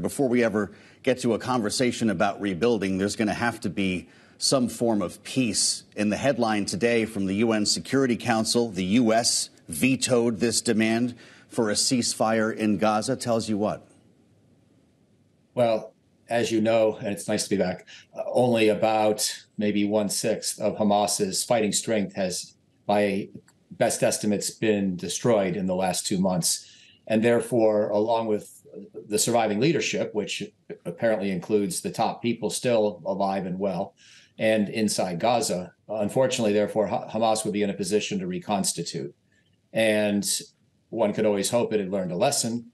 before we ever get to a conversation about rebuilding, there's going to have to be some form of peace. In the headline today from the UN Security Council, the U.S. vetoed this demand for a ceasefire in Gaza. Tells you what? Well, as you know, and it's nice to be back, only about maybe 1/6 of Hamas's fighting strength has, by best estimates, been destroyed in the last 2 months. And therefore, along with the surviving leadership, which apparently includes the top people still alive and well and inside Gaza, unfortunately, therefore, Hamas would be in a position to reconstitute. And one could always hope it had learned a lesson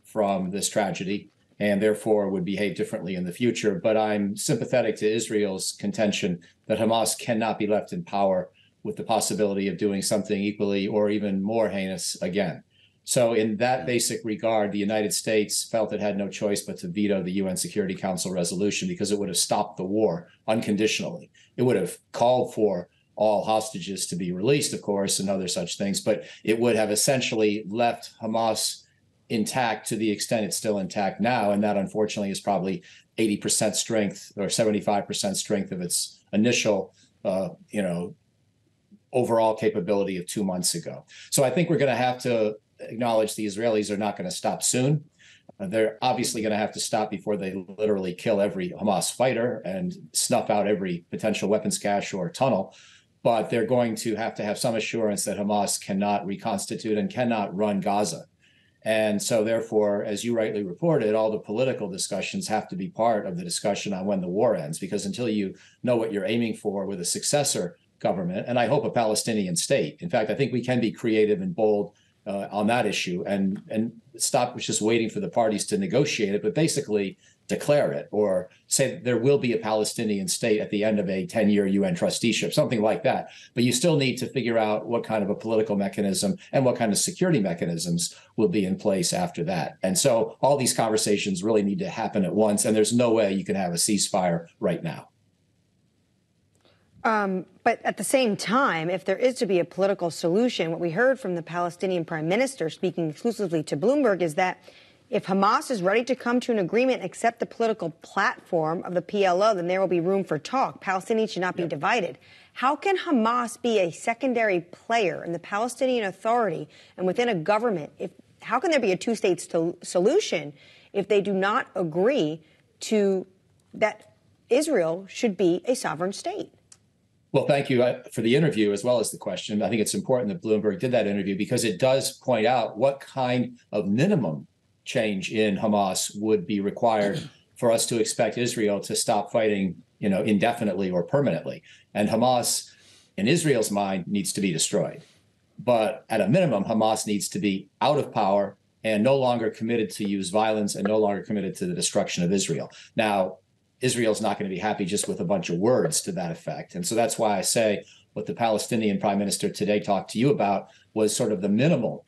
from this tragedy and therefore would behave differently in the future. But I'm sympathetic to Israel's contention that Hamas cannot be left in power with the possibility of doing something equally or even more heinous again. So in that basic regard, the United States felt it had no choice but to veto the UN Security Council resolution because it would have stopped the war unconditionally. It would have called for all hostages to be released, of course, and other such things, but it would have essentially left Hamas intact to the extent it's still intact now. And that, unfortunately, is probably 80% strength or 75% strength of its initial, overall capability of 2 months ago. So I think we're going to have to acknowledge the Israelis are not going to stop soon. They're obviously going to have to stop before they literally kill every Hamas fighter and snuff out every potential weapons cache or tunnel. But they're going to have some assurance that Hamas cannot reconstitute and cannot run Gaza. And so therefore, as you rightly reported, all the political discussions have to be part of the discussion on when the war ends, because until you know what you're aiming for with a successor government, and I hope a Palestinian state. In fact, I think we can be creative and bold on that issue and stop just waiting for the parties to negotiate it, but basically declare it or say that there will be a Palestinian state at the end of a 10-year UN trusteeship, something like that. But you still need to figure out what kind of a political mechanism and what kind of security mechanisms will be in place after that. And so all these conversations really need to happen at once, and there's no way you can have a ceasefire right now. But at the same time, if there is to be a political solution, what we heard from the Palestinian prime minister speaking exclusively to Bloomberg is that if Hamas is ready to come to an agreement and accept the political platform of the PLO, then there will be room for talk. Palestinians should not be divided. How can Hamas be a secondary player in the Palestinian Authority and within a government? How can there be a two-state solution if they do not agree to that Israel should be a sovereign state? Well, thank you for the interview as well as the question. I think it's important that Bloomberg did that interview because it does point out what kind of minimum change in Hamas would be required for us to expect Israel to stop fighting, indefinitely or permanently. And Hamas, in Israel's mind, needs to be destroyed. But at a minimum, Hamas needs to be out of power and no longer committed to use violence and no longer committed to the destruction of Israel. Now, Israel's not going to be happy just with a bunch of words to that effect. And so that's why I say what the Palestinian prime minister today talked to you about was sort of the minimal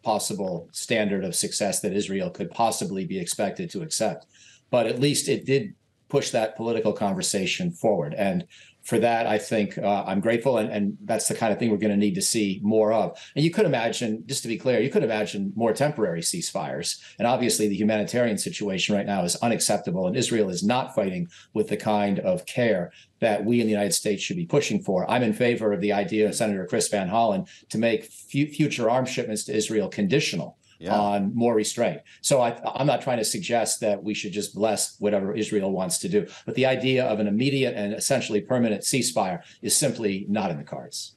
possible standard of success that Israel could possibly be expected to accept. But at least it did push that political conversation forward. And for that, I think I'm grateful. And that's the kind of thing we're going to need to see more of. And you could imagine, just to be clear, you could imagine more temporary ceasefires. And obviously, the humanitarian situation right now is unacceptable. And Israel is not fighting with the kind of care that we in the United States should be pushing for. I'm in favor of the idea of Senator Chris Van Hollen to make future arms shipments to Israel conditional. On more restraint. So I'm not trying to suggest that we should just bless whatever Israel wants to do. But the idea of an immediate and essentially permanent ceasefire is simply not in the cards.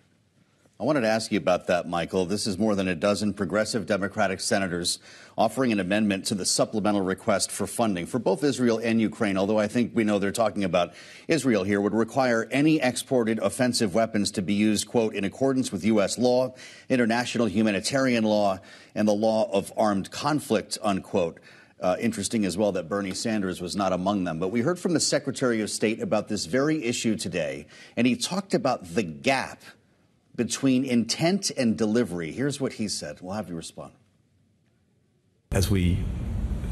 I wanted to ask you about that, Michael. This is more than a dozen progressive Democratic senators offering an amendment to the supplemental request for funding for both Israel and Ukraine, although I think we know they're talking about Israel here, would require any exported offensive weapons to be used, quote, in accordance with U.S. law, international humanitarian law, and the law of armed conflict, unquote. Interesting as well that Bernie Sanders was not among them. But we heard from the Secretary of State about this very issue today, and he talked about the gap between intent and delivery. Here's what he said. We'll have you respond. As we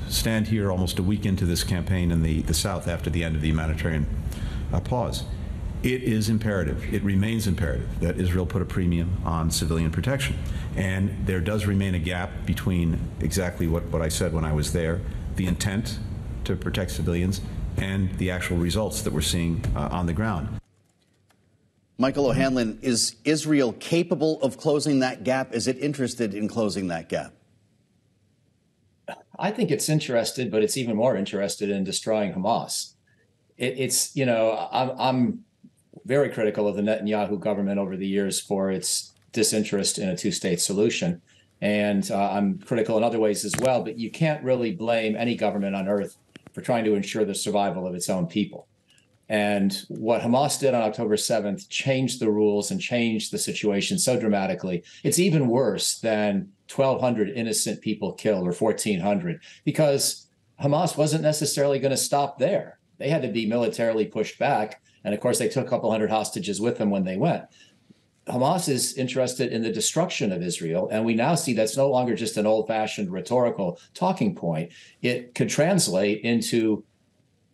stand here almost a week into this campaign in the South after the end of the humanitarian pause, it is imperative, it remains imperative that Israel put a premium on civilian protection. And there does remain a gap between exactly what I said when I was there, the intent to protect civilians and the actual results that we're seeing on the ground. Michael O'Hanlon, is Israel capable of closing that gap? Is it interested in closing that gap? I think it's interested, but it's even more interested in destroying Hamas. I'm very critical of the Netanyahu government over the years for its disinterest in a two-state solution. And I'm critical in other ways as well, but you can't really blame any government on earth for trying to ensure the survival of its own people. And what Hamas did on October 7th changed the rules and changed the situation so dramatically. It's even worse than 1,200 innocent people killed or 1,400, because Hamas wasn't necessarily going to stop there. They had to be militarily pushed back. And of course, they took a couple hundred hostages with them when they went. Hamas is interested in the destruction of Israel. And we now see that's no longer just an old-fashioned rhetorical talking point. It could translate into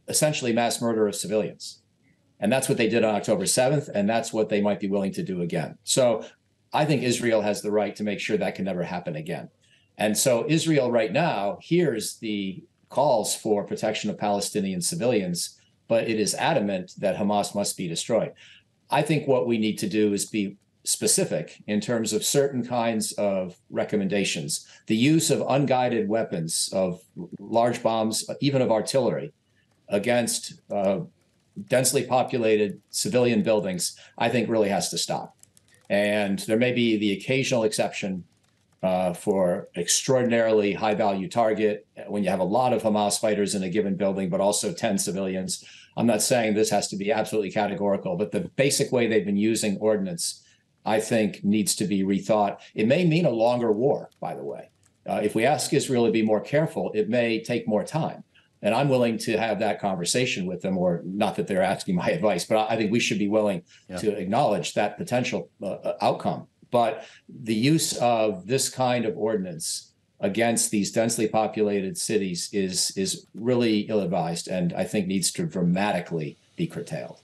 essentially mass murder of civilians. And that's what they did on October 7th. And that's what they might be willing to do again. So I think Israel has the right to make sure that can never happen again. And so Israel right now hears the calls for protection of Palestinian civilians, but it is adamant that Hamas must be destroyed. I think what we need to do is be specific in terms of certain kinds of recommendations. The use of unguided weapons, of large bombs, even of artillery, against densely populated civilian buildings, I think really has to stop. And there may be the occasional exception for extraordinarily high-value target when you have a lot of Hamas fighters in a given building, but also 10 civilians. I'm not saying this has to be absolutely categorical, but the basic way they've been using ordnance, I think, needs to be rethought. It may mean a longer war, by the way. If we ask Israel to be more careful, it may take more time. And I'm willing to have that conversation with them, or not that they're asking my advice, but I think we should be willing to acknowledge that potential outcome. But the use of this kind of ordinance against these densely populated cities is really ill-advised, and I think needs to dramatically be curtailed.